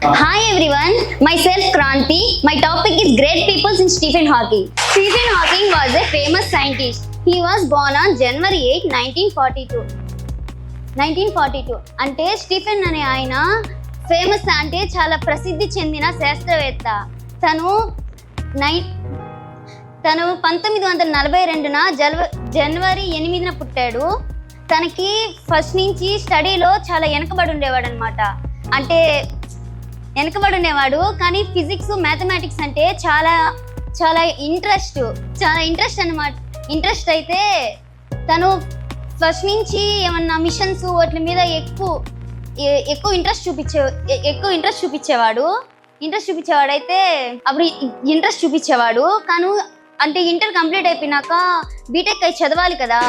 Hi everyone, myself Kranti. My topic is great peoples in Stephen Hawking. Stephen Hawking was a famous scientist. He was born on January 8, 1942. అంటే Stephen అనే ఆయన famous అంటే చాలా ప్రసిద్ధి చెందిన శాస్త్రవేత్త. తను 1942న జనవరి 8న పుట్టాడు. తనకి ఫస్ట్ నుంచి స్టడీలో చాలా వెనకబడి ఉండేవాడు కానీ ఫిజిక్స్ మ్యాథమెటిక్స్ అంటే చాలా ఇంట్రెస్ట్ అన్నమాట. ఇంట్రెస్ట్ అయితే తను ఫస్ట్ నుంచి ఏమన్నా మిషన్స్ వాటి మీద ఎక్కువ ఇంట్రెస్ట్ చూపించేవాడు అయితే అప్పుడు ఇంట్రెస్ట్ చూపించేవాడు. కానీ అంటే ఇంటర్ కంప్లీట్ అయిపోయినాక బీటెక్ అయి చదవాలి కదా,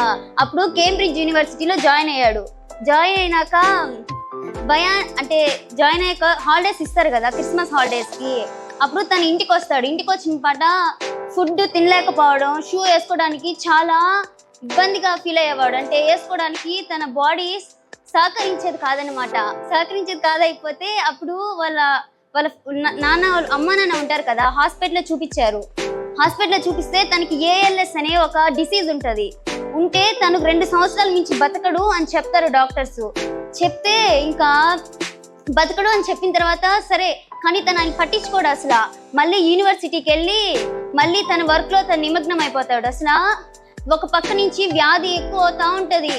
అప్పుడు కేంబ్రిడ్జ్ యూనివర్సిటీలో జాయిన్ అయినాక జాయిన్ అయ్యాక హాలిడేస్ ఇస్తారు కదా, క్రిస్మస్ హాలిడేస్కి. అప్పుడు తను ఇంటికి వచ్చిన పాట ఫుడ్ తినలేకపోవడం, షూ వేసుకోవడానికి చాలా ఇబ్బందిగా ఫీల్ అయ్యేవాడు. అంటే వేసుకోవడానికి తన బాడీ సహకరించేది కాదైపోతే అప్పుడు వాళ్ళ అమ్మ నాన్న ఉంటారు కదా, హాస్పిటల్లో చూపిస్తే తనకి ఏఎల్ఎస్ అనే ఒక డిసీజ్ ఉంటే తను 2 సంవత్సరాల నుంచి బతకడు అని చెప్తారు డాక్టర్స్. చెప్తే ఇంకా బతకడు అని చెప్పిన తర్వాత సరే, కానీ తను ఆయన పట్టించుకోడు అసలు. మళ్ళీ యూనివర్సిటీకి వెళ్ళి మళ్ళీ తన వర్క్లో తను నిమగ్నం అయిపోతాడు. అసలు ఒక పక్క నుంచి వ్యాధి ఎక్కువ అవుతా ఉంటుంది.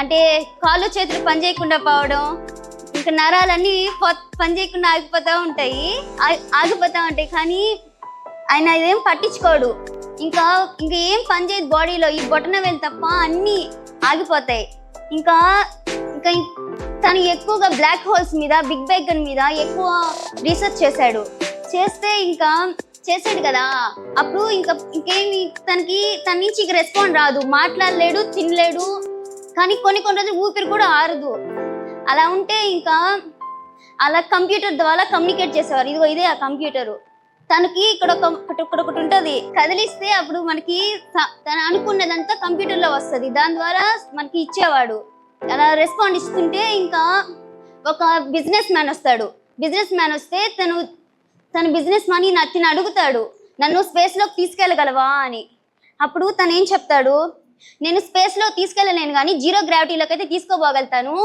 అంటే కాళ్ళు చేతులు పనిచేయకుండా పోవడం, ఇంకా నరాలన్నీ పనిచేయకుండా ఆగిపోతూ ఉంటాయి. కానీ ఆయన ఇదేం పట్టించుకోడు. ఇంకా ఏం పనిచేయదు బాడీలో, ఈ బొటన వేలు తప్ప అన్నీ ఆగిపోతాయి. ఇంకా తను ఎక్కువగా బ్లాక్ హోల్స్ మీద, బిగ్ బ్యాంగ్ మీద ఎక్కువ రీసెర్చ్ చేశాడు కదా. అప్పుడు ఇంకేమి తన నుంచి రెస్పాండ్ రాదు, మాట్లాడలేడు, తినలేడు, కానీ కొన్ని రోజులు ఊపిరి కూడా ఆరదు. అలా ఉంటే ఇంకా అలా కంప్యూటర్ ద్వారా కమ్యూనికేట్ చేసేవారు. ఇదే ఆ కంప్యూటరు. తనకి ఇక్కడ ఒకటి ఉంటుంది, కదిలిస్తే అప్పుడు మనకి తను అనుకున్నదంతా కంప్యూటర్లో వస్తుంది. దాని ద్వారా మనకి ఇచ్చేవాడు. అలా రెస్పాండ్ ఇస్తుంటే ఇంకా ఒక బిజినెస్ మ్యాన్ వస్తే తన బిజినెస్ మనీ తిని అడుగుతాడు, నన్ను స్పేస్లోకి తీసుకెళ్ళగలవా అని. అప్పుడు తను ఏం చెప్తాడు, నేను స్పేస్లో తీసుకెళ్ళలేను కానీ జీరో గ్రావిటీలోకి అయితే తీసుకోబోగలుగుతాను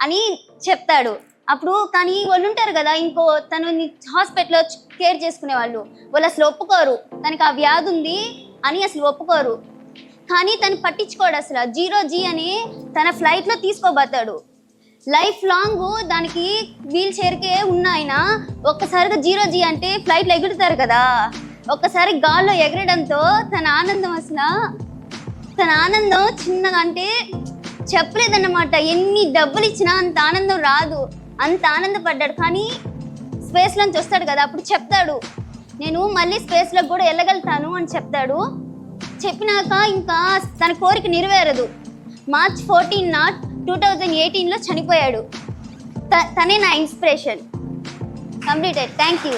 అని చెప్తాడు. అప్పుడు కానీ వాళ్ళు ఉంటారు కదా, ఇంకో తను హాస్పిటల్లో కేర్ చేసుకునే వాళ్ళు అసలు ఒప్పుకోరు, తనకి ఆ వ్యాధి ఉంది అని అసలు ఒప్పుకోరు. కానీ తను పట్టించుకోడు అసలు. 0G అని తన ఫ్లైట్లో తీసుకోబోతాడు. లైఫ్ లాంగ్ దానికి వీల్ చైర్కే ఉన్న ఆయన ఒక్కసారిగా 0G అంటే ఫ్లైట్లో ఎగురుతారు కదా, ఒక్కసారి గాల్లో ఎగరడంతో తన ఆనందం చిన్నగా అంటే చెప్పలేదన్నమాట. ఎన్ని డబ్బులు ఇచ్చినా అంత ఆనందం రాదు, అంత ఆనందపడ్డాడు. కానీ స్పేస్లోంచి వస్తాడు కదా, అప్పుడు చెప్తాడు, నేను మళ్ళీ స్పేస్లోకి కూడా వెళ్ళగలుగుతాను అని చెప్తాడు. చెప్పినాక ఇంకా తన కోరిక నెరవేరదు. మార్చ్ 14న 2018లో చనిపోయాడు. తనే నా ఇన్స్పిరేషన్. కంప్లీటెడ్. Thank you.